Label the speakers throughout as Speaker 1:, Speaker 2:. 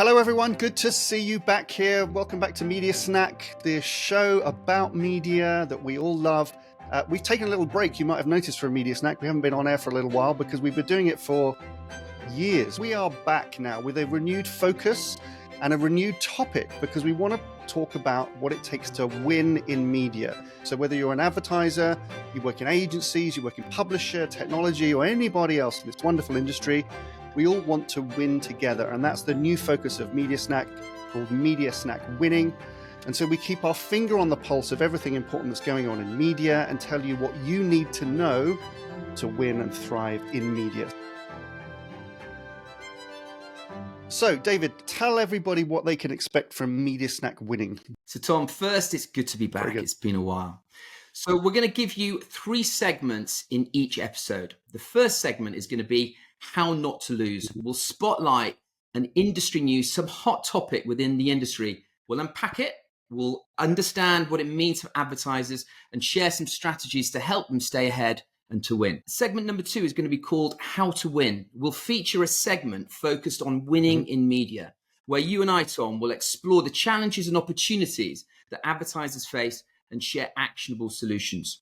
Speaker 1: Hello, everyone. Good to see you back here. Welcome back to Media Snack, the show about media that we all love. We've taken a little break, you might have noticed, from Media Snack. We haven't been on air for a little while because we've been doing it for years. We are back now with a renewed focus and a renewed topic because we want to talk about what it takes to win in media. So whether you're an advertiser, you work in agencies, you work in publisher, technology, or anybody else in this wonderful industry, we all want to win together. And that's the new focus of Media Snack, called Media Snack Winning. And so we keep our finger on the pulse of everything important that's going on in media and tell you what you need to know to win and thrive in media. So, David, tell everybody what they can expect from Media Snack Winning.
Speaker 2: So, Tom, first, it's good to be back. It's been a while. So we're going to give you 3 segments in each episode. The first segment is going to be how not to lose. We'll spotlight an industry news, some hot topic within the industry. We'll unpack it. We'll understand what it means for advertisers and share some strategies to help them stay ahead and to win. Segment number 2 is going to be called How to Win. We'll feature a segment focused on winning in media, where you and I, Tom, will explore the challenges and opportunities that advertisers face and share actionable solutions.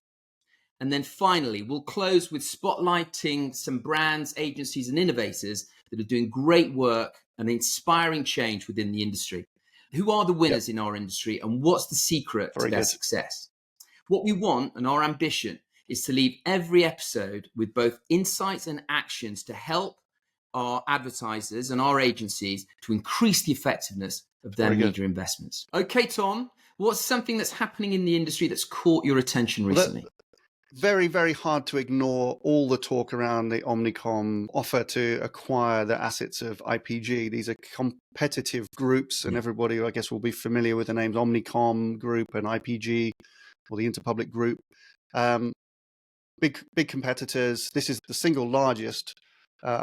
Speaker 2: And then finally, we'll close with spotlighting some brands, agencies, and innovators that are doing great work and inspiring change within the industry. Who are the winners in our industry, and what's the secret to their success? What we want, and our ambition, is to leave every episode with both insights and actions to help our advertisers and our agencies to increase the effectiveness of their media investments. Okay, Tom, what's something that's happening in the industry that's caught your attention recently?
Speaker 1: Very, very hard to ignore all the talk around the Omnicom offer to acquire the assets of IPG. These are competitive groups, and everybody, I guess, will be familiar with the names Omnicom Group and IPG, or the Interpublic Group. Big competitors. This is the single largest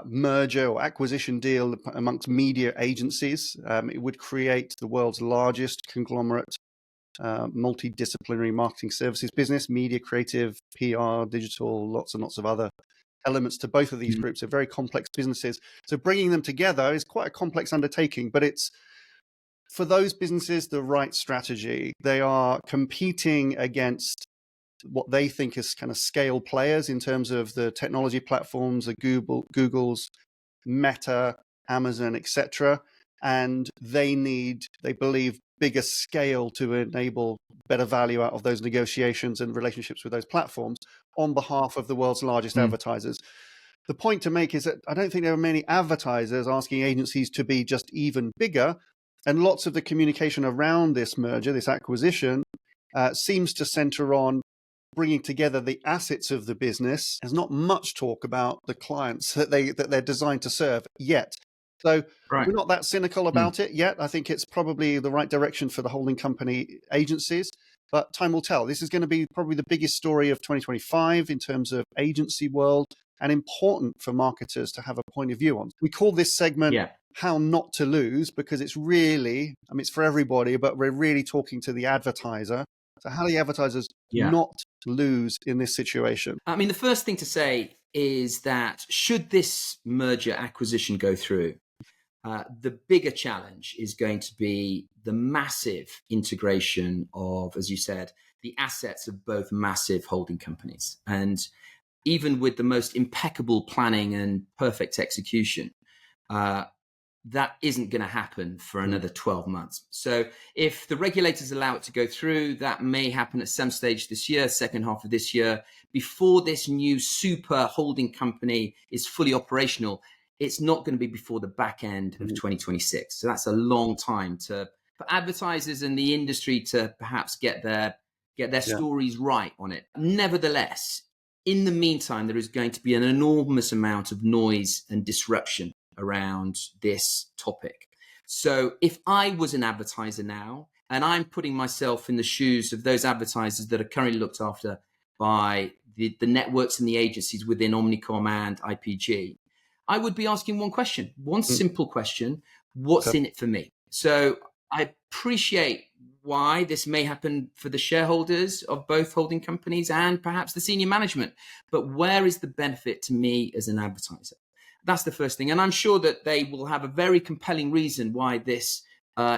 Speaker 1: merger or acquisition deal amongst media agencies. It would create the world's largest conglomerate multidisciplinary marketing services business, media, creative, PR, digital, lots and lots of other elements to both of these groups. Are very complex businesses. So bringing them together is quite a complex undertaking, but it's, for those businesses, the right strategy. They are competing against what they think is kind of scale players in terms of the technology platforms, the Google's, Meta, Amazon, etc. And they believe, bigger scale to enable better value out of those negotiations and relationships with those platforms on behalf of the world's largest advertisers. The point to make is that I don't think there are many advertisers asking agencies to be just even bigger. And lots of the communication around this merger, this acquisition, seems to center on bringing together the assets of the business. There's not much talk about the clients that they're designed to serve yet. So we're not that cynical about it yet. I think it's probably the right direction for the holding company agencies, but time will tell. This is going to be probably the biggest story of 2025 in terms of agency world, and important for marketers to have a point of view on. We call this segment How Not to Lose, because it's really, it's for everybody, but we're really talking to the advertiser. So how do the advertisers not lose in this situation?
Speaker 2: The first thing to say is that should this merger acquisition go through, the bigger challenge is going to be the massive integration of, as you said, the assets of both massive holding companies. And even with the most impeccable planning and perfect execution, that isn't going to happen for another 12 months. So if the regulators allow it to go through, that may happen at some stage this year, second half of this year, before this new super holding company is fully operational. It's not going to be before the back end of 2026. So that's a long time for advertisers and the industry to perhaps get their stories right on it. Nevertheless, in the meantime, there is going to be an enormous amount of noise and disruption around this topic. So if I was an advertiser now, and I'm putting myself in the shoes of those advertisers that are currently looked after by the networks and the agencies within Omnicom and IPG, I would be asking one question, one simple question: what's in it for me? So I appreciate why this may happen for the shareholders of both holding companies and perhaps the senior management, but where is the benefit to me as an advertiser? That's the first thing. And I'm sure that they will have a very compelling reason why this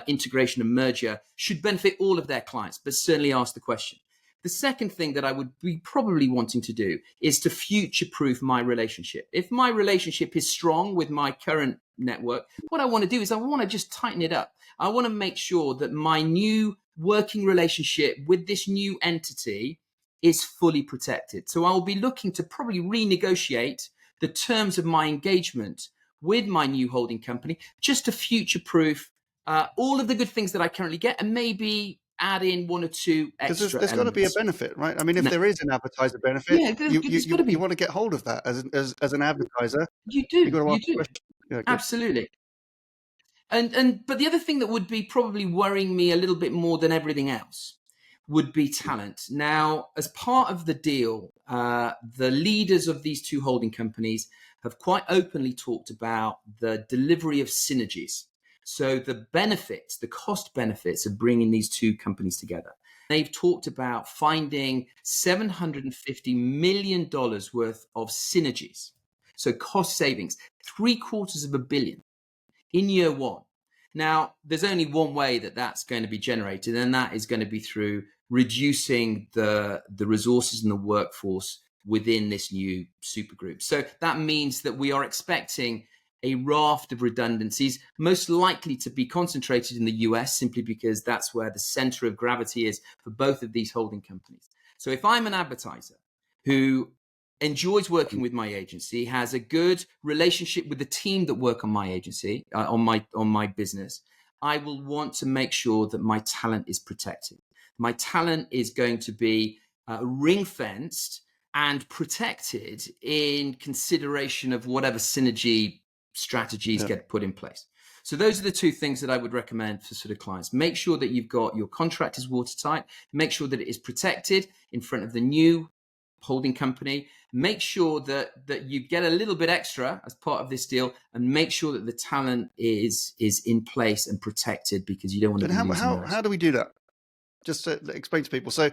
Speaker 2: integration and merger should benefit all of their clients, but certainly ask the question. The second thing that I would be probably wanting to do is to future-proof my relationship. If my relationship is strong with my current network, what I want to do is I want to just tighten it up. I want to make sure that my new working relationship with this new entity is fully protected. So I'll be looking to probably renegotiate the terms of my engagement with my new holding company just to future-proof all of the good things that I currently get, and maybe add in one or two extra
Speaker 1: because there's got to be a benefit, right? I mean, if there is an advertiser benefit,
Speaker 2: yeah,
Speaker 1: you want to get hold of that as an advertiser.
Speaker 2: You
Speaker 1: You've
Speaker 2: do,
Speaker 1: got to
Speaker 2: you
Speaker 1: ask the
Speaker 2: do,
Speaker 1: question. Yeah,
Speaker 2: absolutely. But the other thing that would be probably worrying me a little bit more than everything else would be talent. Now, as part of the deal, the leaders of these two holding companies have quite openly talked about the delivery of synergies. So the benefits, the cost benefits of bringing these two companies together. They've talked about finding $750 million worth of synergies. So cost savings, $750 million in year one. Now, there's only one way that that's going to be generated, and that is going to be through reducing the resources and the workforce within this new supergroup. So that means that we are expecting a raft of redundancies, most likely to be concentrated in the US, simply because that's where the center of gravity is for both of these holding companies. So if I'm an advertiser who enjoys working with my agency, has a good relationship with the team that work on my agency, on my business, I will want to make sure that my talent is protected. My talent is going to be ring fenced and protected in consideration of whatever synergy strategies get put in place. So those are the two things that I would recommend for sort of clients. Make sure that you've got your contract is watertight. Make sure that it is protected in front of the new holding company. Make sure that you get a little bit extra as part of this deal, and make sure that the talent is in place and protected, because you don't want to be losing those.
Speaker 1: How do we do that? Just to explain to people. So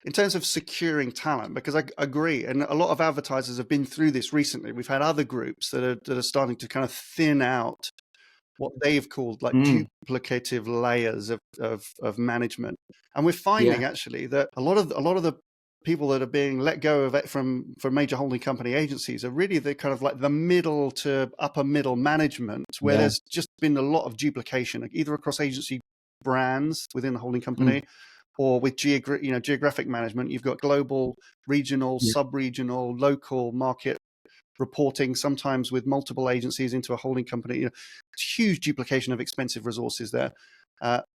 Speaker 1: in terms of securing talent, because I agree, and a lot of advertisers have been through this recently. We've had other groups that are starting to kind of thin out what they've called like duplicative layers of management, and we're finding actually that a lot of the people that are being let go of it from major holding company agencies are really the kind of like the middle to upper middle management, where there's just been a lot of duplication, either across agency brands within the holding company, or with geographic management. You've got global, regional, sub-regional, local market reporting, sometimes with multiple agencies into a holding company. Huge duplication of expensive resources there.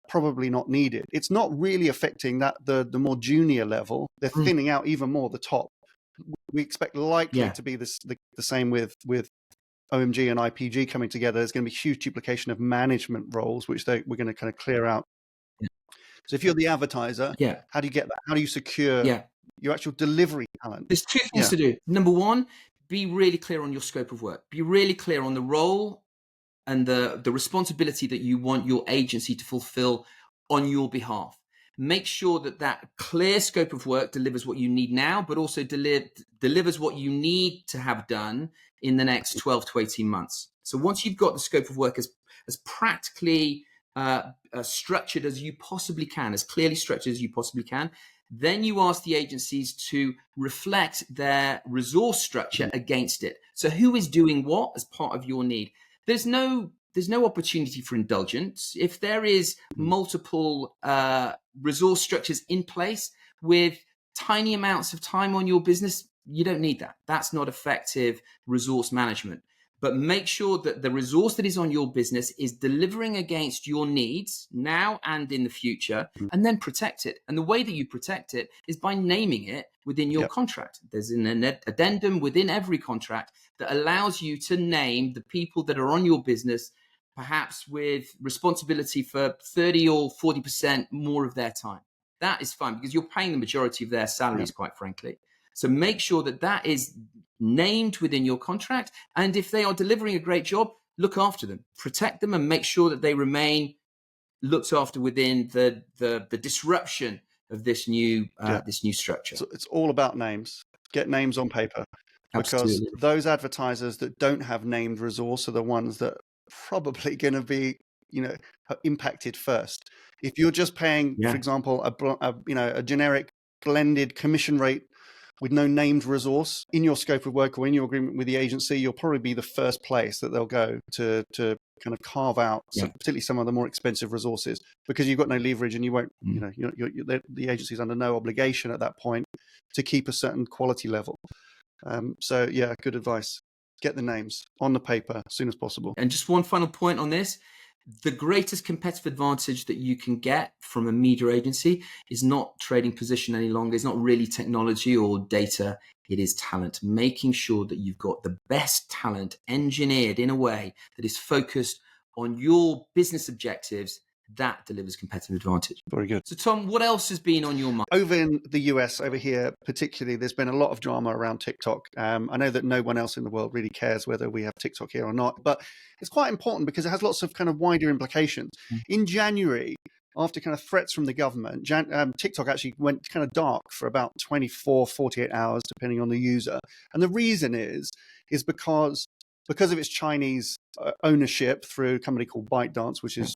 Speaker 1: Probably not needed. It's not really affecting that the more junior level. They're thinning out even more the top. We expect likely to be the same with OMG and IPG coming together. There's going to be huge duplication of management roles, which we're going to kind of clear out. So if you're the advertiser, how do you get that? How do you secure your actual delivery talent?
Speaker 2: There's two things to do. Number one, be really clear on your scope of work. Be really clear on the role and the responsibility that you want your agency to fulfill on your behalf. Make sure that clear scope of work delivers what you need now, but also delivers what you need to have done in the next 12 to 18 months. So once you've got the scope of work as practically structured as you possibly can, as clearly structured as you possibly can, then you ask the agencies to reflect their resource structure against it. So who is doing what as part of your need? There's no opportunity for indulgence. If there is multiple resource structures in place with tiny amounts of time on your business, you don't need that. That's not effective resource management. But make sure that the resource that is on your business is delivering against your needs now and in the future, and then protect it. And the way that you protect it is by naming it within your contract. There's an addendum within every contract that allows you to name the people that are on your business, perhaps with responsibility for 30 or 40% more of their time. That is fine, because you're paying the majority of their salaries, quite frankly. So make sure that is named within your contract. And if they are delivering a great job, look after them, protect them, and make sure that they remain looked after within the disruption of this new structure.
Speaker 1: So it's all about names. Get names on paper. because
Speaker 2: Absolutely.
Speaker 1: those advertisers that don't have named resource are the ones that are probably going to be, impacted first. If you're just paying,
Speaker 2: Yeah.
Speaker 1: for example, a generic blended commission rate with no named resource in your scope of work or in your agreement with the agency, you'll probably be the first place that they'll go to kind of carve out, particularly some of the more expensive resources, because you've got no leverage and you won't, the agency's under no obligation at that point to keep a certain quality level. So yeah, good advice. Get the names on the paper as soon as possible.
Speaker 2: And just one final point on this. The greatest competitive advantage that you can get from a media agency is not trading position any longer. It's not really technology or data. It is talent, making sure that you've got the best talent engineered in a way that is focused on your business objectives. That delivers competitive advantage.
Speaker 1: Very good.
Speaker 2: So Tom, what else has been on your mind?
Speaker 1: Over in the US, over here particularly, there's been a lot of drama around TikTok. I know that no one else in the world really cares whether we have TikTok here or not, but it's quite important because it has lots of kind of wider implications. In January, after kind of threats from the government, TikTok actually went kind of dark for about 24, 48 hours, depending on the user. And the reason is because of its Chinese ownership through a company called ByteDance, which is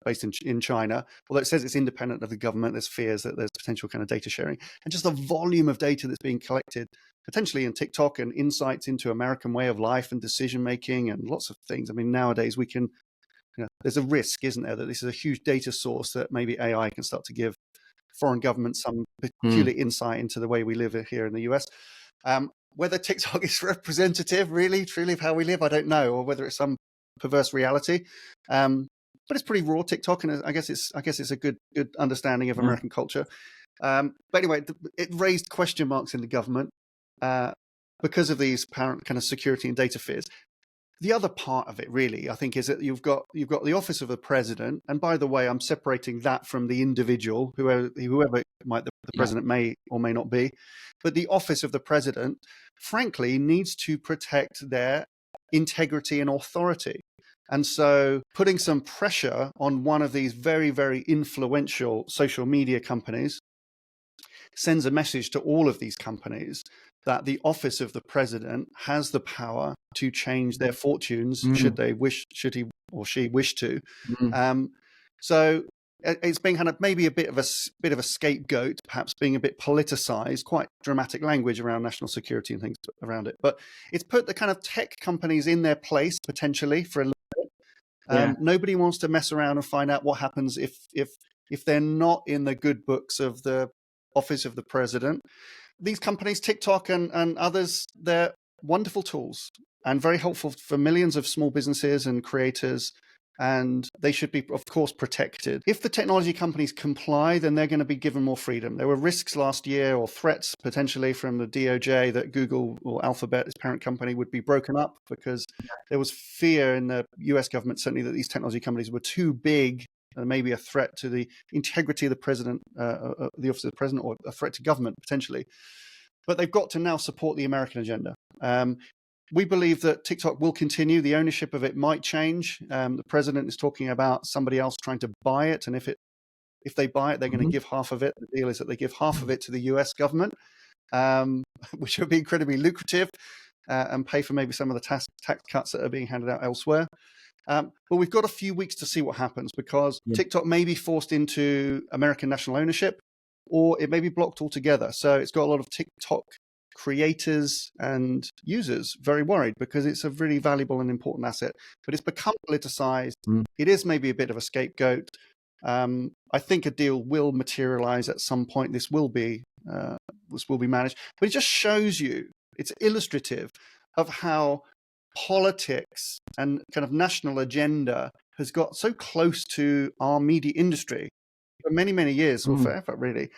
Speaker 1: based in China. Although it says it's independent of the government, there's fears that there's potential kind of data sharing. And just the volume of data that's being collected, potentially in TikTok, and insights into American way of life and decision-making and lots of things. I mean, nowadays we can, there's a risk, isn't there, that this is a huge data source that maybe AI can start to give foreign governments some peculiar insight into the way we live here in the US. Whether TikTok is representative, really, truly, of how we live, I don't know, or whether it's some perverse reality. But it's pretty raw, TikTok, and I guess it's a good understanding of American culture. But anyway, it raised question marks in the government because of these apparent kind of security and data fears. The other part of it, really, I think, is that you've got the office of the president, and by the way, I'm separating that from the individual, whoever the president may or may not be. But the office of the president, frankly, needs to protect their integrity and authority. And so putting some pressure on one of these very, very influential social media companies sends a message to all of these companies that the office of the president has the power to change their fortunes should he or she wish to. So it's been kind of maybe a bit of a scapegoat, perhaps being a bit politicized, quite dramatic language around national security and things around it. But it's put the kind of tech companies in their place potentially for a little bit. Nobody wants to mess around and find out what happens if they're not in the good books of the office of the president. These companies, TikTok and others, they're wonderful tools and very helpful for millions of small businesses and creators. And they should be, of course, protected. If the technology companies comply, then they're going to be given more freedom. There were risks last year, or threats potentially from the DOJ, that Google or Alphabet, its parent company, would be broken up because there was fear in the US government, certainly, that these technology companies were too big and maybe a threat to the integrity of the president, the office of the president, or a threat to government potentially. But they've got to now support the American agenda. We believe that TikTok will continue. The ownership of it might change. The president is talking about somebody else trying to buy it, and if they buy it, they're going to give half of it. The deal is that they give half of it to the US government, which would be incredibly lucrative, and pay for maybe some of the tax cuts that are being handed out elsewhere. But we've got a few weeks to see what happens, because TikTok may be forced into American national ownership, or it may be blocked altogether. So it's got a lot of TikTok creators and users very worried, because it's a really valuable and important asset, but it's become politicized. It is maybe a bit of a scapegoat. I think a deal will materialize at some point. This will be managed, but it just shows you, it's illustrative of how politics and kind of national agenda has got so close to our media industry for many, many years, or forever, really.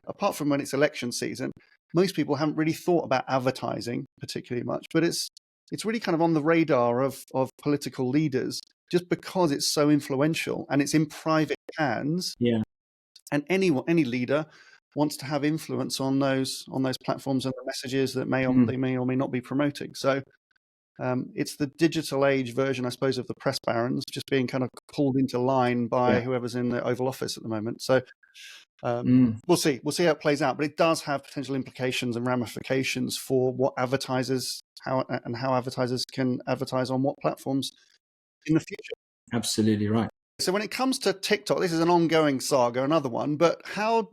Speaker 1: Apart from when it's election season, most people haven't really thought about advertising particularly much, but it's really kind of on the radar of political leaders, just because it's so influential and it's in private hands. And any leader wants to have influence on those platforms and the messages that they may or may not be promoting. So it's the digital age version, I suppose, of the press barons, just being kind of pulled into line by whoever's in the Oval Office at the moment. So We'll see how it plays out, but it does have potential implications and ramifications for what advertisers, how advertisers can advertise on what platforms in the future.
Speaker 2: Absolutely right.
Speaker 1: So when it comes to TikTok, this is an ongoing saga, another one, but how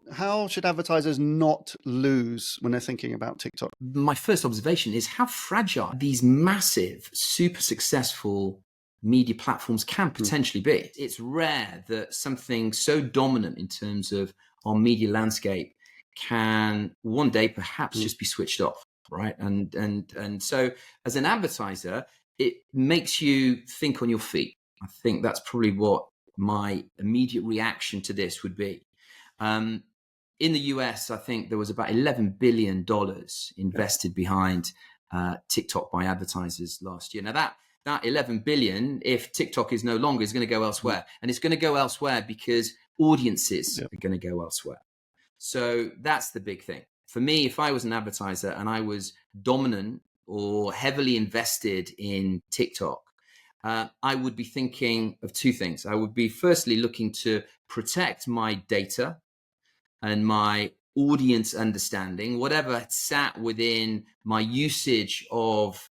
Speaker 1: should advertisers not lose when they're thinking about TikTok?
Speaker 2: My first observation is how fragile these massive, super successful media platforms can potentially be. It's rare that something so dominant in terms of our media landscape can one day perhaps just be switched off, right? And so as an advertiser, it makes you think on your feet. I think that's probably what my immediate reaction to this would be. In the US, I think there was about $11 billion invested behind TikTok by advertisers last year. Now that 11 billion, if TikTok is no longer, is going to go elsewhere. And it's going to go elsewhere because audiences are going to go elsewhere. So that's the big thing. For me, if I was an advertiser and I was dominant or heavily invested in TikTok, I would be thinking of two things. I would be firstly looking to protect my data and my audience understanding, whatever sat within my usage of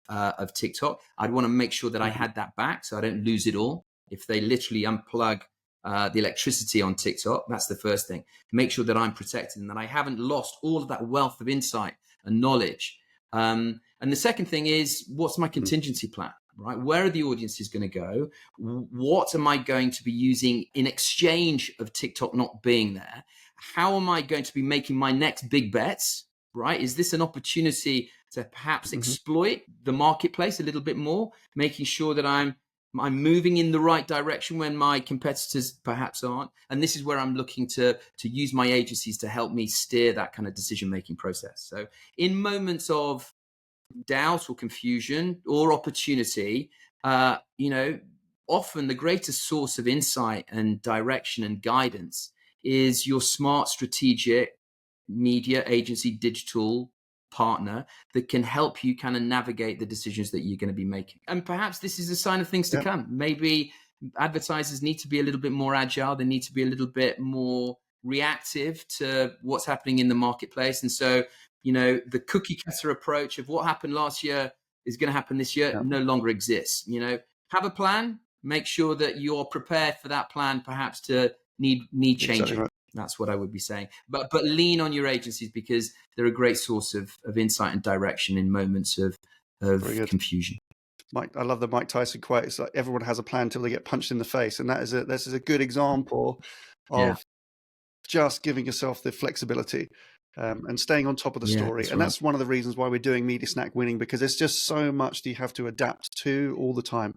Speaker 2: TikTok. I'd want to make sure that I had that back so I don't lose it all. If they literally unplug the electricity on TikTok, that's the first thing. Make sure that I'm protected and that I haven't lost all of that wealth of insight and knowledge. And the second thing is, what's my contingency plan? Right? Where are the audiences going to go? What am I going to be using in exchange of TikTok not being there? How am I going to be making my next big bets? Right? Is this an opportunity to perhaps exploit the marketplace a little bit more, making sure that I'm moving in the right direction when my competitors perhaps aren't? And this is where I'm looking to use my agencies to help me steer that kind of decision-making process. So in moments of doubt or confusion or opportunity, often the greatest source of insight and direction and guidance is your smart strategic media agency digital partner that can help you kind of navigate the decisions that you're going to be making. And perhaps this is a sign of things to come. Maybe advertisers need to be a little bit more agile. They need to be a little bit more reactive to what's happening in the marketplace. And so, the cookie cutter approach of what happened last year is going to happen this year no longer exists. Have a plan, make sure that you're prepared for that plan, perhaps to need changing. Exactly right. That's what I would be saying. But lean on your agencies because they're a great source of insight and direction in moments of confusion.
Speaker 1: Mike, I love the Mike Tyson quote. It's like everyone has a plan until they get punched in the face. And this is a good example of just giving yourself the flexibility and staying on top of the story. That's That's one of the reasons why we're doing Media Snack Winning, because there's just so much that you have to adapt to all the time.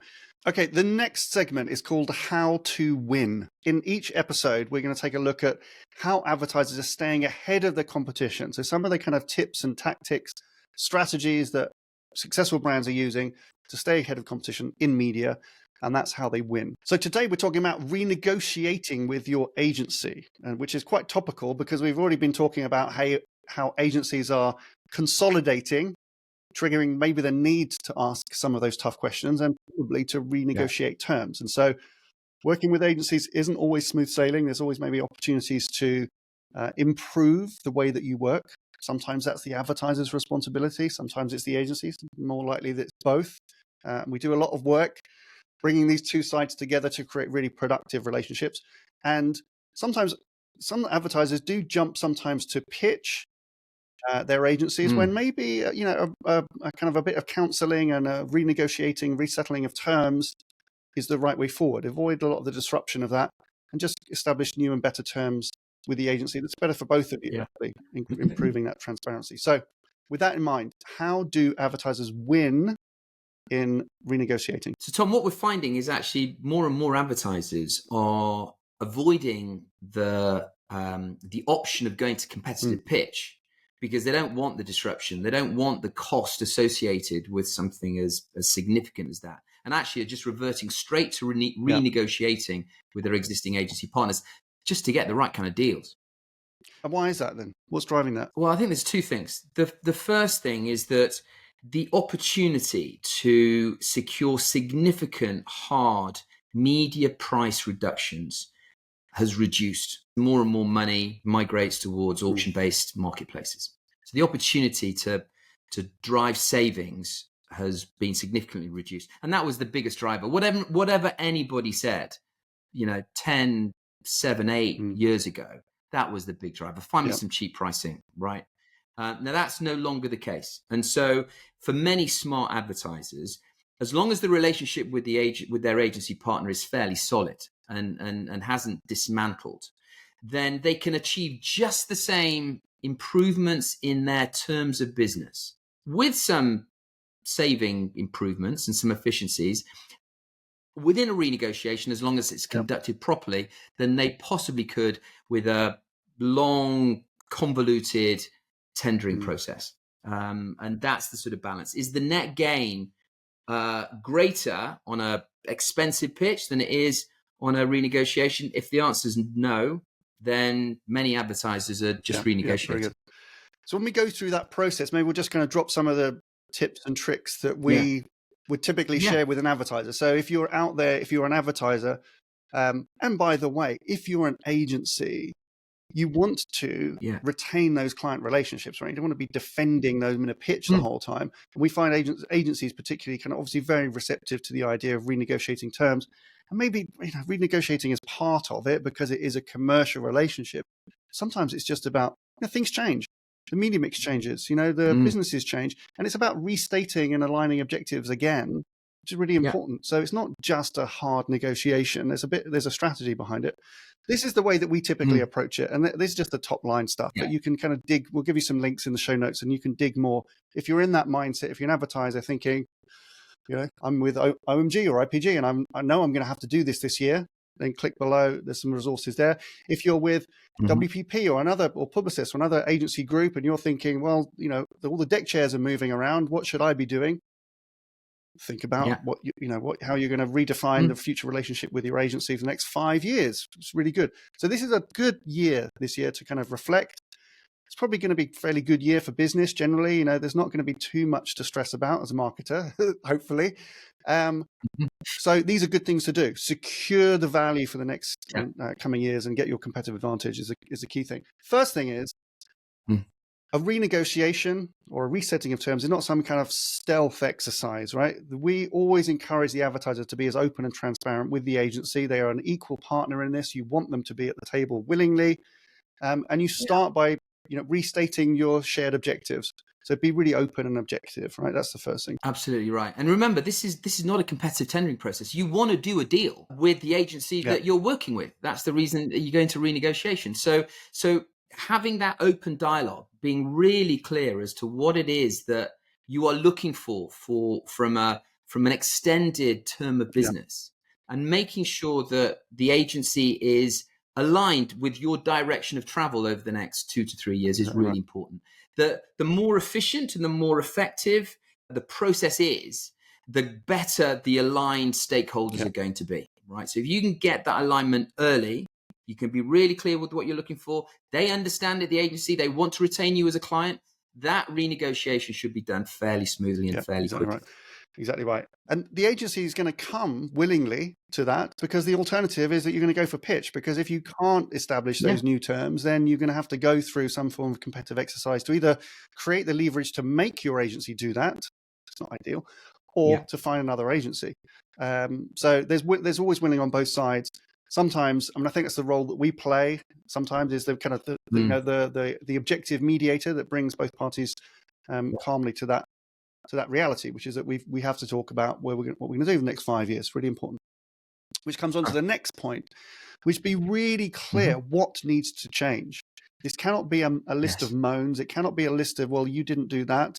Speaker 1: Okay, the next segment is called How to Win. In each episode, we're going to take a look at how advertisers are staying ahead of the competition. So some of the kind of tips and tactics, strategies that successful brands are using to stay ahead of competition in media, and that's how they win. So today we're talking about renegotiating with your agency, which is quite topical because we've already been talking about how agencies are consolidating, triggering maybe the need to ask some of those tough questions and probably to renegotiate terms. And so working with agencies isn't always smooth sailing. There's always maybe opportunities to improve the way that you work. Sometimes that's the advertiser's responsibility. Sometimes it's the agency's. More likely that it's both. We do a lot of work bringing these two sides together to create really productive relationships. And sometimes some advertisers do jump sometimes to pitch their agencies when maybe, a kind of a bit of counseling and renegotiating, resettling of terms is the right way forward. Avoid a lot of the disruption of that and just establish new and better terms with the agency. That's better for both of you, actually, improving that transparency. So with that in mind, how do advertisers win in renegotiating?
Speaker 2: So Tom, what we're finding is actually more and more advertisers are avoiding the option of going to competitive pitch because they don't want the disruption. They don't want the cost associated with something as significant as that. And actually are just reverting straight to renegotiating with their existing agency partners just to get the right kind of deals.
Speaker 1: And why is that then? What's driving that?
Speaker 2: Well, I think there's two things. The first thing is that the opportunity to secure significant hard media price reductions has reduced. More and more money migrates towards auction-based marketplaces. So the opportunity to drive savings has been significantly reduced. And that was the biggest driver. Whatever anybody said, 10, 7, 8 years ago, that was the big driver. Find me some cheap pricing, right? Now that's no longer the case. And so for many smart advertisers, as long as the relationship with their agency partner is fairly solid and hasn't dismantled, then they can achieve just the same improvements in their terms of business with some saving improvements and some efficiencies within a renegotiation, as long as it's conducted properly, than they possibly could with a long, convoluted tendering process. And that's the sort of balance. Is the net gain greater on a expensive pitch than it is on a renegotiation? If the answer is no, then many advertisers are just renegotiating.
Speaker 1: So when we go through that process, maybe we're just going to drop some of the tips and tricks that we would typically share with an advertiser. So if you're out there, if you're an advertiser, and by the way, if you're an agency, you want to retain those client relationships, right? You don't want to be defending them in a pitch the whole time. And we find agencies particularly kind of obviously very receptive to the idea of renegotiating terms. And maybe renegotiating is part of it because it is a commercial relationship. Sometimes it's just about things change. The media mix changes, the businesses change, and it's about restating and aligning objectives again, which is really important. So it's not just a hard negotiation. There's a strategy behind it. This is the way that we typically approach it. And this is just the top line stuff, but you can kind of dig. We'll give you some links in the show notes and you can dig more. If you're in that mindset, if you're an advertiser thinking, I'm with OMG or IPG and I know I'm going to have to do this year, then click below. There's some resources there. If you're with WPP or Publicis or another agency group and you're thinking, well, all the deck chairs are moving around, what should I be doing? Think about how you're going to redefine the future relationship with your agency for the next 5 years. It's really good. So this is a good year this year to kind of reflect. It's probably going to be a fairly good year for business generally. There's not going to be too much to stress about as a marketer, hopefully. So these are good things to do. Secure the value for the next coming years and get your competitive advantage is a key thing. First thing is a renegotiation or a resetting of terms is not some kind of stealth exercise, right? We always encourage the advertiser to be as open and transparent with the agency. They are an equal partner in this. You want them to be at the table willingly. And you start by restating your shared objectives. So be really open and objective, right? That's the first thing.
Speaker 2: Absolutely right. And remember, this is not a competitive tendering process. You want to do a deal with the agency that you're working with. That's the reason that you go into renegotiation. So having that open dialogue, being really clear as to what it is that you are looking for from an extended term of business, and making sure that the agency is aligned with your direction of travel over the next 2 to 3 years is really important. The more efficient and the more effective the process is, the better the aligned stakeholders are going to be, right? So if you can get that alignment early, you can be really clear with what you're looking for. They understand it, the agency, they want to retain you as a client. That renegotiation should be done fairly smoothly and fairly quickly.
Speaker 1: Right. Exactly right. And the agency is going to come willingly to that, because the alternative is that you're going to go for pitch, because if you can't establish those new terms, then you're going to have to go through some form of competitive exercise to either create the leverage to make your agency do that. It's not ideal. Or to find another agency. So there's always winning on both sides. Sometimes, I think that's the role that we play. Sometimes is the kind of the objective mediator that brings both parties calmly to that reality, which is that we have to talk about what we're going to do in the next 5 years. Really important. Which comes on to the next point, which be really clear what needs to change. This cannot be a list of moans. It cannot be a list of, well, you didn't do that.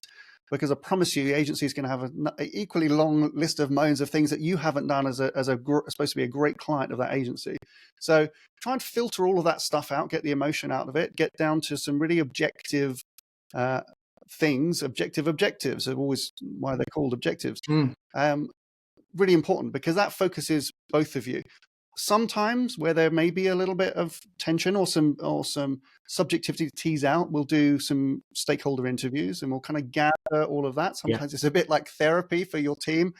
Speaker 1: Because I promise you, the agency is going to have an equally long list of moans of things that you haven't done as supposed to be a great client of that agency. So try and filter all of that stuff out, get the emotion out of it, get down to some really objective things. Objectives are always why they're called objectives. Really important, because that focuses both of you. Sometimes where there may be a little bit of tension or some subjectivity to tease out, we'll do some stakeholder interviews and we'll kind of gather all of that. Sometimes it's a bit like therapy for your team.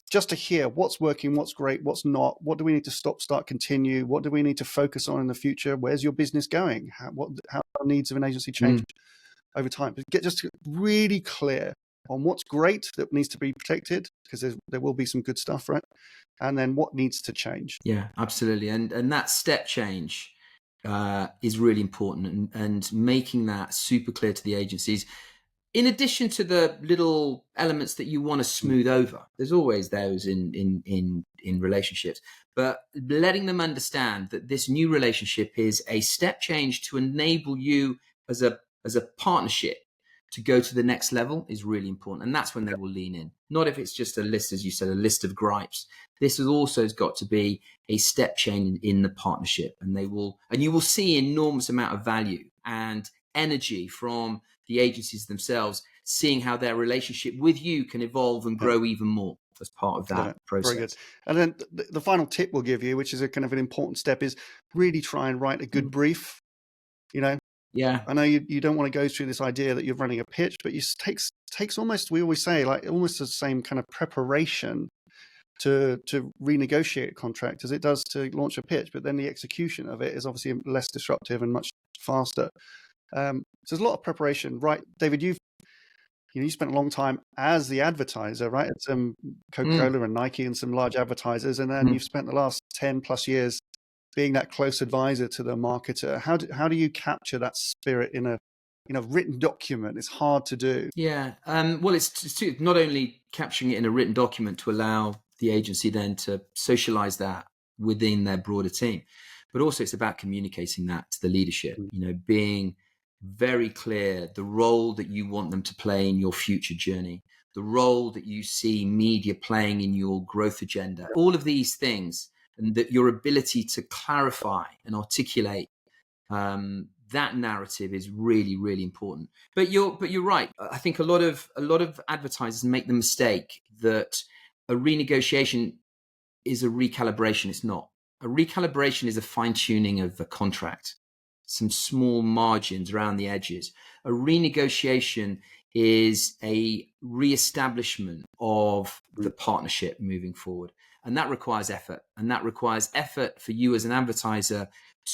Speaker 1: just to hear what's working, what's great, what's not, what do we need to stop, start, continue, what do we need to focus on in the future, where's your business going, how are needs of an agency change over time. But get just really clear on what's great that needs to be protected, because there will be some good stuff, right? And then what needs to change.
Speaker 2: Yeah, absolutely. And that step change is really important, and making that super clear to the agencies. In addition to the little elements that you want to smooth over, there's always those in relationships, but letting them understand that this new relationship is a step change to enable you as a partnership to go to the next level is really important. And that's when they will lean in. Not if it's just a list, as you said, a list of gripes. This has also got to be a step change in the partnership, and you will see enormous amount of value and energy from the agencies themselves, seeing how their relationship with you can evolve and grow even more as part of that process.
Speaker 1: Very good. And then the final tip we'll give you, which is a kind of an important step, is really try and write a good brief.
Speaker 2: Yeah,
Speaker 1: I know you don't want to go through this idea that you're running a pitch, but it takes almost, we always say, like almost the same kind of preparation to renegotiate a contract as it does to launch a pitch, but then the execution of it is obviously less disruptive and much faster. So there's a lot of preparation, right? David, you spent a long time as the advertiser, right? At some Coca-Cola and Nike and some large advertisers, and then you've spent the last 10 plus years being that close advisor to the marketer. How do you capture that spirit in a written document? It's hard to do.
Speaker 2: Yeah. Well, it's not only capturing it in a written document to allow the agency then to socialize that within their broader team, but also it's about communicating that to the leadership, being very clear the role that you want them to play in your future journey, the role that you see media playing in your growth agenda, all of these things, and that your ability to clarify and articulate that narrative is really, really important. But you're right. I think a lot of advertisers make the mistake that a renegotiation is a recalibration. It's not. A recalibration is a fine-tuning of the contract, some small margins around the edges. A renegotiation is a reestablishment of the partnership moving forward. And that requires effort. And that requires effort for you as an advertiser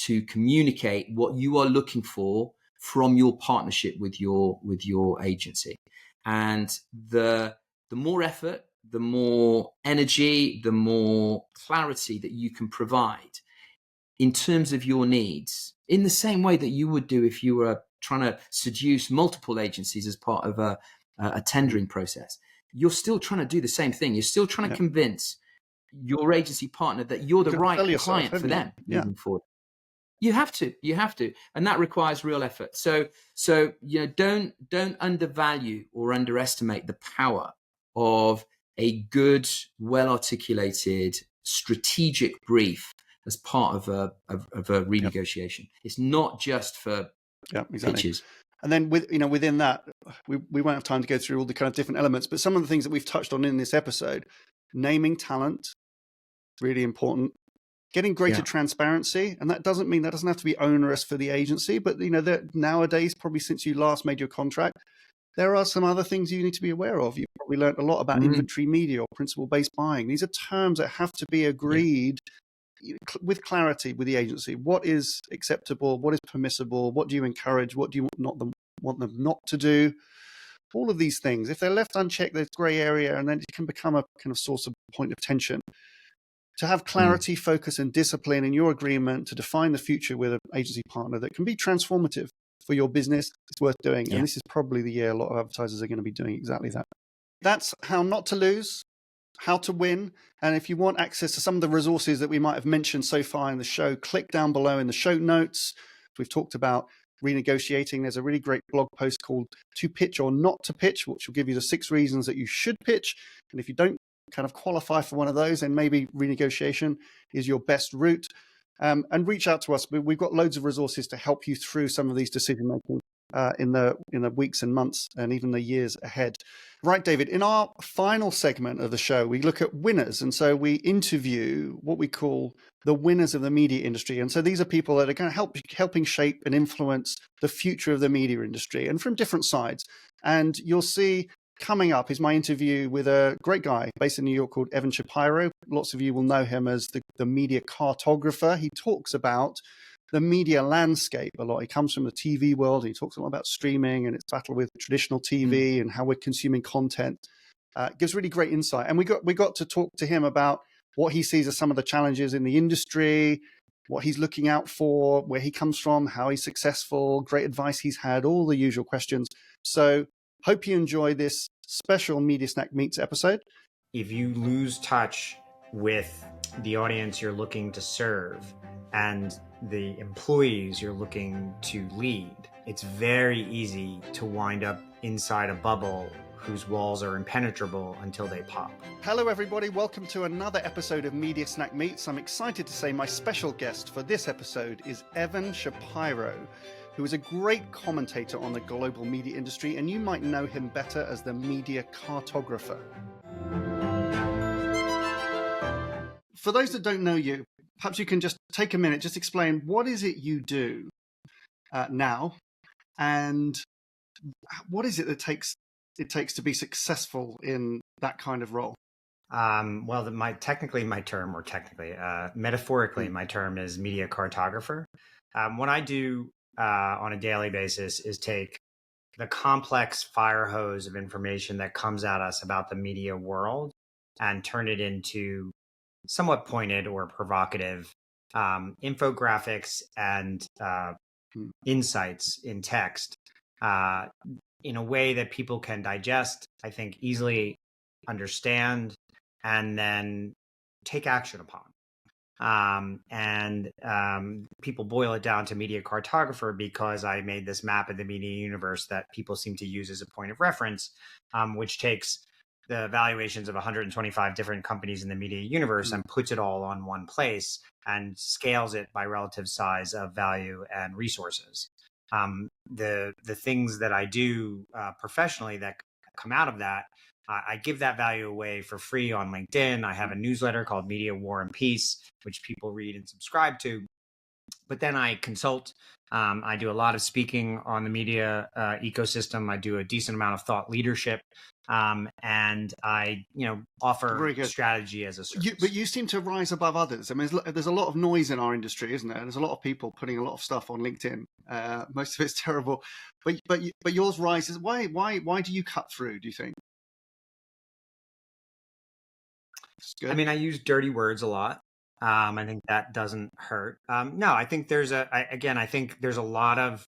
Speaker 2: to communicate what you are looking for from your partnership with your agency. And the more effort, the more energy, the more clarity that you can provide in terms of your needs, in the same way that you would do if you were trying to seduce multiple agencies as part of a tendering process. You're still trying to do the same thing. You're still trying to convince your agency partner that you're the right client for them moving forward. You have to, and that requires real effort. So don't undervalue or underestimate the power of a good, well-articulated, strategic brief as part of a renegotiation. It's not just for pitches.
Speaker 1: And then within that, we won't have time to go through all the kind of different elements, but some of the things that we've touched on in this episode: naming talent, really important. Getting greater transparency, and that doesn't have to be onerous for the agency, but nowadays, probably since you last made your contract, there are some other things you need to be aware of. You've probably learned a lot about inventory media or principle-based buying. These are terms that have to be agreed with clarity with the agency. What is acceptable? What is permissible? What do you encourage? What do you want them not to do? All of these things, if they're left unchecked, there's gray area, and then it can become a kind of source of point of tension. To have clarity, focus, and discipline in your agreement to define the future with an agency partner that can be transformative for your business, it's worth doing. And this is probably the year a lot of advertisers are going to be doing exactly that. That's how not to lose, how to win. And if you want access to some of the resources that we might have mentioned so far in the show, click down below in the show notes. We've talked about renegotiating. There's a really great blog post called To Pitch or Not to Pitch, which will give you the 6 reasons that you should pitch. And if you don't kind of qualify for one of those, and maybe renegotiation is your best route, and reach out to us. We've got loads of resources to help you through some of these decision making in the weeks and months and even the years ahead. Right, David, in our final segment of the show, we look at winners, and so we interview what we call the winners of the media industry. And so these are people that are going to helping shape and influence the future of the media industry, and from different sides. And you'll see coming up is my interview with a great guy based in New York called Evan Shapiro. Lots of you will know him as the media cartographer. He talks about the media landscape a lot. He comes from the TV world. He talks a lot about streaming and its battle with traditional TV and how we're consuming content. Gives really great insight. And we got to talk to him about what he sees as some of the challenges in the industry, what he's looking out for, where he comes from, how he's successful, great advice he's had, all the usual questions. So hope you enjoy this special Media Snack Meets episode.
Speaker 3: If you lose touch with the audience you're looking to serve and the employees you're looking to lead, it's very easy to wind up inside a bubble whose walls are impenetrable until they pop.
Speaker 1: Hello everybody, welcome to another episode of Media Snack Meets. I'm excited to say my special guest for this episode is Evan Shapiro, who is a great commentator on the global media industry, and you might know him better as the media cartographer. For those that don't know you, perhaps you can just take a minute, just explain what is it you do now, and what is it that it takes to be successful in that kind of role?
Speaker 3: Well, metaphorically, my term is media cartographer. What I do on a daily basis is take the complex fire hose of information that comes at us about the media world and turn it into somewhat pointed or provocative infographics and insights in text in a way that people can digest, I think, easily understand, and then take action upon. People boil it down to media cartographer because I made this map of the media universe that people seem to use as a point of reference, which takes the valuations of 125 different companies in the media universe and puts it all on one place and scales it by relative size of value and resources. The things that I do professionally that come out of that, I give that value away for free on LinkedIn. I have a newsletter called Media War and Peace, which people read and subscribe to. But then I consult. I do a lot of speaking on the media ecosystem. I do a decent amount of thought leadership, and I, offer strategy as a service.
Speaker 1: But you seem to rise above others. I mean, there's a lot of noise in our industry, isn't there? There's a lot of people putting a lot of stuff on LinkedIn. Most of it's terrible, but yours rises. Why do you cut through? Do you think?
Speaker 3: I mean, I use dirty words a lot. I think that doesn't hurt. No, I think I think there's a lot of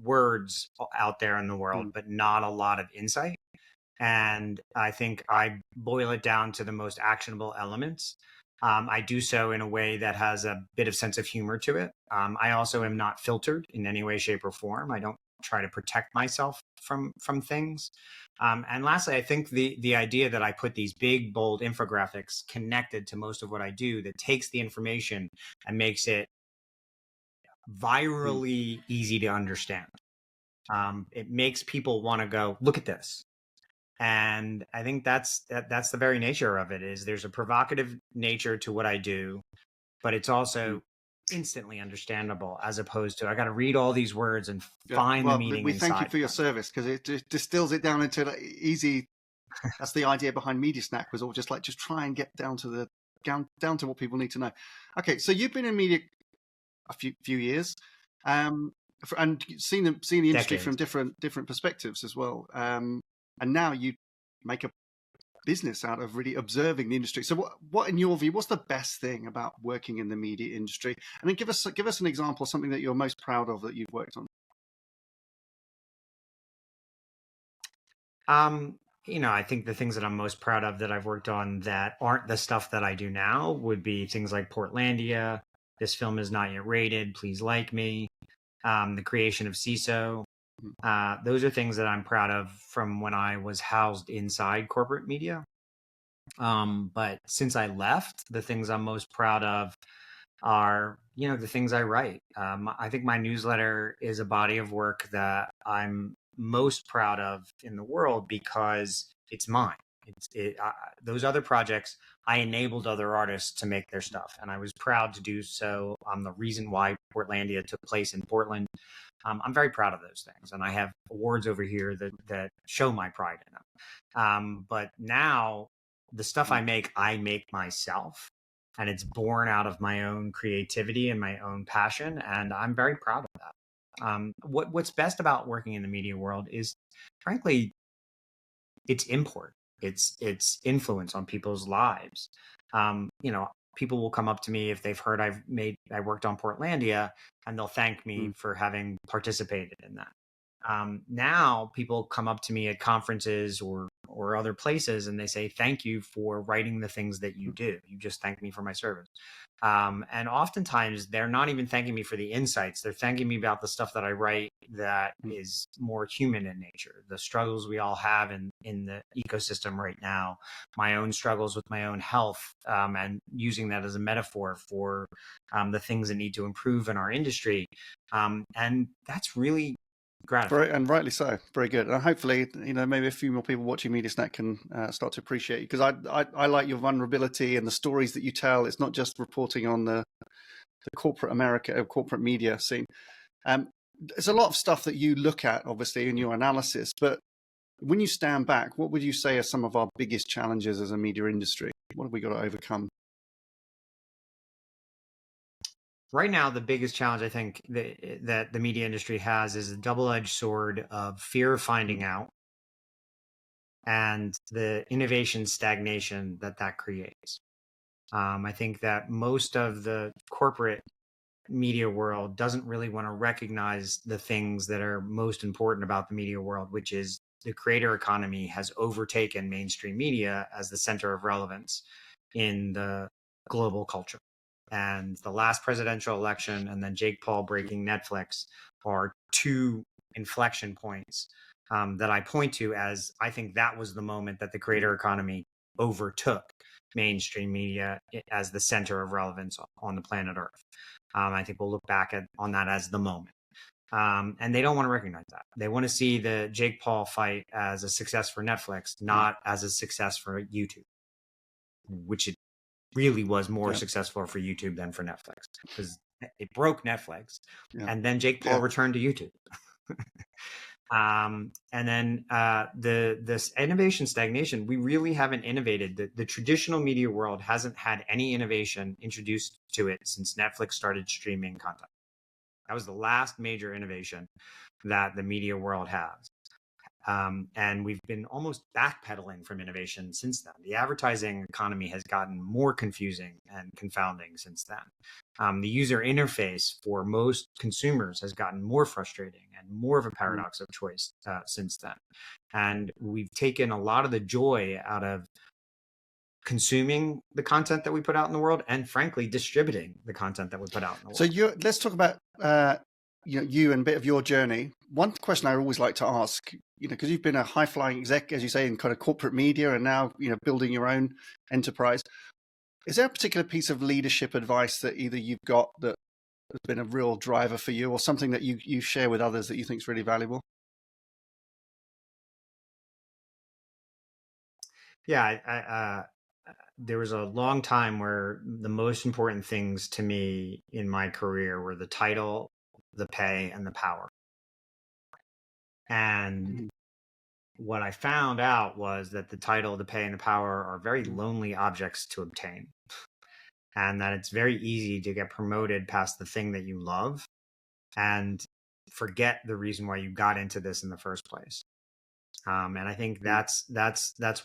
Speaker 3: words out there in the world, but not a lot of insight. And I think I boil it down to the most actionable elements. I do so in a way that has a bit of sense of humor to it. I also am not filtered in any way, shape, or form. I don't try to protect myself from things. And lastly, I think the idea that I put these big, bold infographics connected to most of what I do that takes the information and makes it virally easy to understand. It makes people want to go, look at this. And I think that's the very nature of it. Is there's a provocative nature to what I do, but it's also instantly understandable, as opposed to I got to read all these words and find the meaning.
Speaker 1: We thank you for your service, because it distills it down into easy. That's the idea behind Media Snack, was all just try and get down to what people need to know. Okay, so you've been in media a few years, and seen the industry
Speaker 3: Decades.
Speaker 1: from different perspectives as well. And now you make a business out of really observing the industry. So what in your view, what's the best thing about working in the media industry? And then give us an example of something that you're most proud of that you've worked on.
Speaker 3: I think the things that I'm most proud of that I've worked on that aren't the stuff that I do now would be things like Portlandia, This Film Is Not Yet Rated, Please Like Me, the creation of CISO. Those are things that I'm proud of from when I was housed inside corporate media. But since I left, the things I'm most proud of are, the things I write. I think my newsletter is a body of work that I'm most proud of in the world because it's mine. Those other projects, I enabled other artists to make their stuff, and I was proud to do so. The reason why Portlandia took place in Portland, I'm very proud of those things, and I have awards over here that show my pride in them. But now the stuff I make myself, and it's born out of my own creativity and my own passion, and I'm very proud of that. What's best about working in the media world is, frankly, its import, its influence on people's lives. People will come up to me if they've heard I worked on Portlandia, and they'll thank me for having participated in that. Now people come up to me at conferences or other places, and they say, thank you for writing the things that you do. You just thanked me for my service. And oftentimes they're not even thanking me for the insights. They're thanking me about the stuff that I write that is more human in nature, the struggles we all have in the ecosystem right now, my own struggles with my own health, and using that as a metaphor for the things that need to improve in our industry. And that's really gratifying.
Speaker 1: And rightly so. Very good. And hopefully, maybe a few more people watching MediaSnack can start to appreciate you, because I like your vulnerability and the stories that you tell. It's not just reporting on the corporate media scene. There's a lot of stuff that you look at, obviously, in your analysis. But when you stand back, what would you say are some of our biggest challenges as a media industry? What have we got to overcome?
Speaker 3: Right now, the biggest challenge I think that the media industry has is a double-edged sword of fear of finding out and the innovation stagnation that creates. I think that most of the corporate media world doesn't really want to recognize the things that are most important about the media world, which is the creator economy has overtaken mainstream media as the center of relevance in the global culture. And the last presidential election and then Jake Paul breaking Netflix are two inflection points that I point to as I think that was the moment that the creator economy overtook mainstream media as the center of relevance on the planet Earth. I think we'll look back on that as the moment. And they don't want to recognize that. They want to see the Jake Paul fight as a success for Netflix, not as a success for YouTube, which it really was more successful for YouTube than for Netflix, because it broke Netflix, and then Jake Paul returned to YouTube. And then this innovation stagnation, we really haven't innovated. The traditional media world hasn't had any innovation introduced to it since Netflix started streaming content. That was the last major innovation that the media world has. And we've been almost backpedaling from innovation since then. The advertising economy has gotten more confusing and confounding since then. The user interface for most consumers has gotten more frustrating and more of a paradox of choice since then. And we've taken a lot of the joy out of consuming the content that we put out in the world and, frankly, distributing the content that we put out in the world.
Speaker 1: So let's talk about you and a bit of your journey. One question I always like to ask, because you've been a high-flying exec, as you say, in kind of corporate media, and now building your own enterprise. Is there a particular piece of leadership advice that either you've got that has been a real driver for you, or something that you share with others that you think is really valuable?
Speaker 3: Yeah, there was a long time where the most important things to me in my career were the title, the pay, and the power. And what I found out was that the title, the pay, and the power are very lonely objects to obtain. And that it's very easy to get promoted past the thing that you love and forget the reason why you got into this in the first place. And I think that's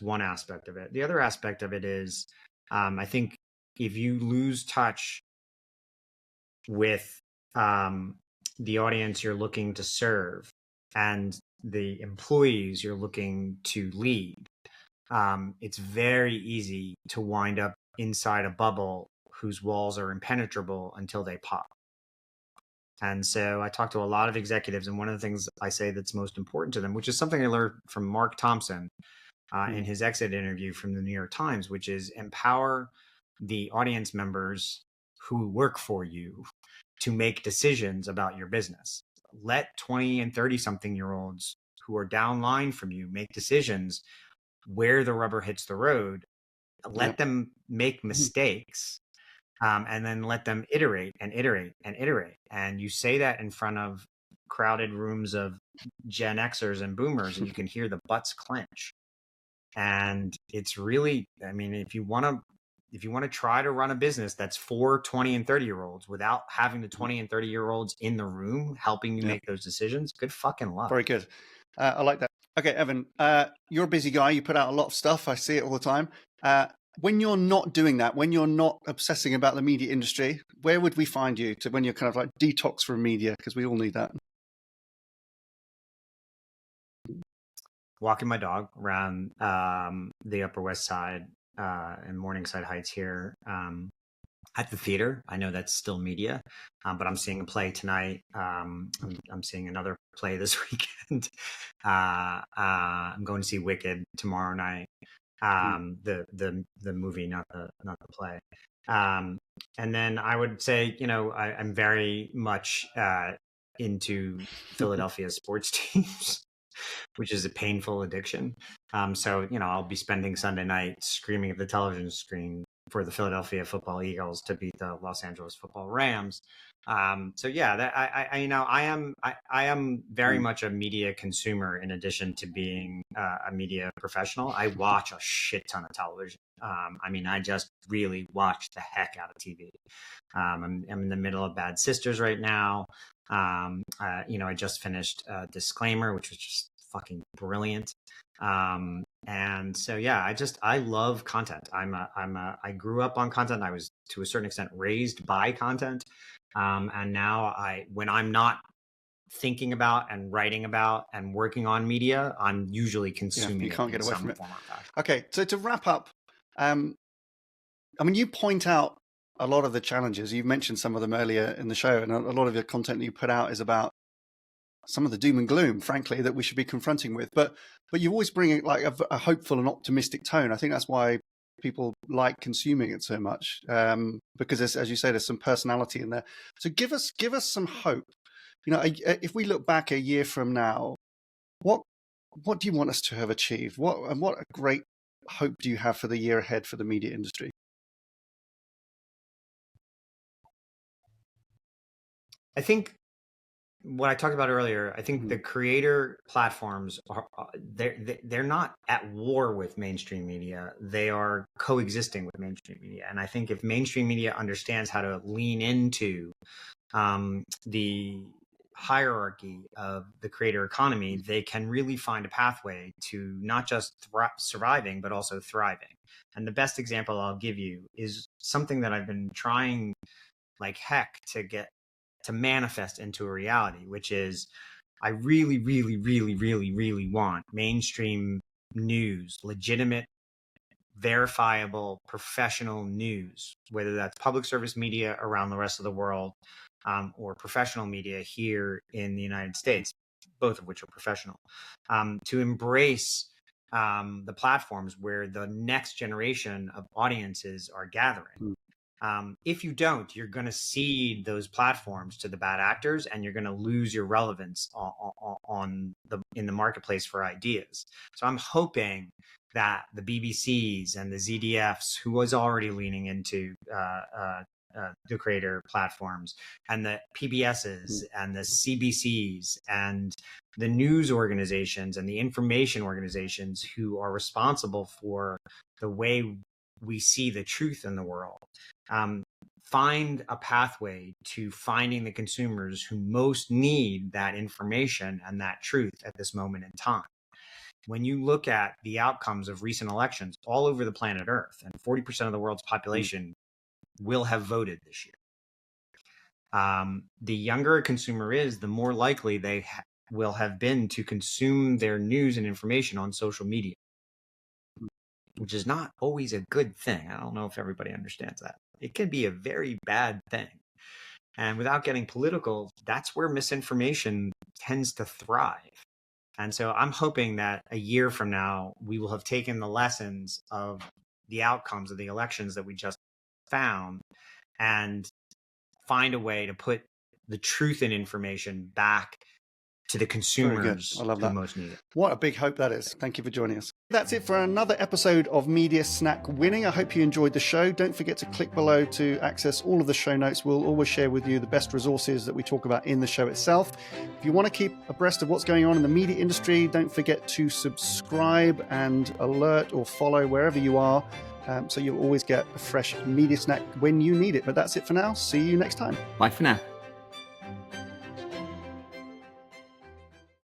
Speaker 3: one aspect of it. The other aspect of it is, I think if you lose touch with the audience you're looking to serve and the employees you're looking to lead, it's very easy to wind up inside a bubble whose walls are impenetrable until they pop. And so I talk to a lot of executives, and one of the things I say that's most important to them, which is something I learned from Mark Thompson in his exit interview from the New York Times, which is empower the audience members who work for you to make decisions about your business. Let 20 and 30 something year olds who are downline from you make decisions where the rubber hits the road, let them make mistakes, and then let them iterate and iterate and iterate. And you say that in front of crowded rooms of Gen Xers and boomers, and you can hear the butts clench. And it's really, I mean, if you want to try to run a business that's for 20 and 30-year-olds without having the 20 and 30-year-olds in the room helping you make those decisions, good fucking luck.
Speaker 1: Very good. I like that. Okay, Evan, you're a busy guy. You put out a lot of stuff. I see it all the time. When you're not doing that, when you're not obsessing about the media industry, where would we find you when you're kind of like detox from media? Because we all need that.
Speaker 3: Walking my dog around the Upper West Side and Morningside Heights here. At the theater. I know that's still media, but I'm seeing a play tonight. I'm seeing another play this weekend. I'm going to see Wicked tomorrow night. The movie, not the play. And then I would say, I'm very much into Philadelphia sports teams, which is a painful addiction. So, I'll be spending Sunday night screaming at the television screen for the Philadelphia Football Eagles to beat the Los Angeles Football Rams. So yeah, that I am very much a media consumer in addition to being a media professional. I watch a shit ton of television. I just really watch the heck out of TV. I'm in the middle of Bad Sisters right now. I just finished Disclaimer, which was just fucking brilliant. And so, yeah, I love content. I grew up on content. I was to a certain extent raised by content. And now when I'm not thinking about and writing about and working on media, I'm usually consuming
Speaker 1: you can't
Speaker 3: it in
Speaker 1: get away
Speaker 3: some
Speaker 1: from it.
Speaker 3: form or fashion.
Speaker 1: Okay. So to wrap up, you point out a lot of the challenges. You mentioned some of them earlier in the show, and a lot of your content that you put out is about some of the doom and gloom, frankly, that we should be confronting with. But you always bring it like a hopeful and optimistic tone. I think that's why people like consuming it so much, because as you say, there's some personality in there. So give us some hope. If we look back a year from now, what do you want us to have achieved? What a great hope do you have for the year ahead for the media industry?
Speaker 3: I think what I talked about earlier, I think the creator platforms they're not at war with mainstream media. They are coexisting with mainstream media. And I think if mainstream media understands how to lean into the hierarchy of the creator economy, they can really find a pathway to not just surviving, but also thriving. And the best example I'll give you is something that I've been trying like heck to manifest into a reality, which is I really, really, really, really, really want mainstream news, legitimate, verifiable, professional news, whether that's public service media around the rest of the world or professional media here in the United States, both of which are professional, to embrace the platforms where the next generation of audiences are gathering. If you don't, you're going to cede those platforms to the bad actors, and you're going to lose your relevance in the marketplace for ideas. So I'm hoping that the BBCs and the ZDFs, who was already leaning into the creator platforms, and the PBSs and the CBCs and the news organizations and the information organizations who are responsible for the way we see the truth in the world, find a pathway to finding the consumers who most need that information and that truth at this moment in time. When you look at the outcomes of recent elections all over the planet Earth, and 40% of the world's population will have voted this year, the younger a consumer is, the more likely they will have been to consume their news and information on social media, which is not always a good thing. I don't know if everybody understands that. It can be a very bad thing. And without getting political, that's where misinformation tends to thrive. And so I'm hoping that a year from now, we will have taken the lessons of the outcomes of the elections that we just found and find a way to put the truth in information back to the consumers
Speaker 1: I love
Speaker 3: who
Speaker 1: that.
Speaker 3: most need it.
Speaker 1: What a big hope that is. Thank you for joining us. That's it for another episode of Media Snack Winning. I hope you enjoyed the show. Don't forget to click below to access all of the show notes. We'll always share with you the best resources that we talk about in the show itself. If you want to keep abreast of what's going on in the media industry, don't forget to subscribe and alert or follow wherever you are, so you'll always get a fresh media snack when you need it. But that's it for now. See you next time.
Speaker 2: Bye for now.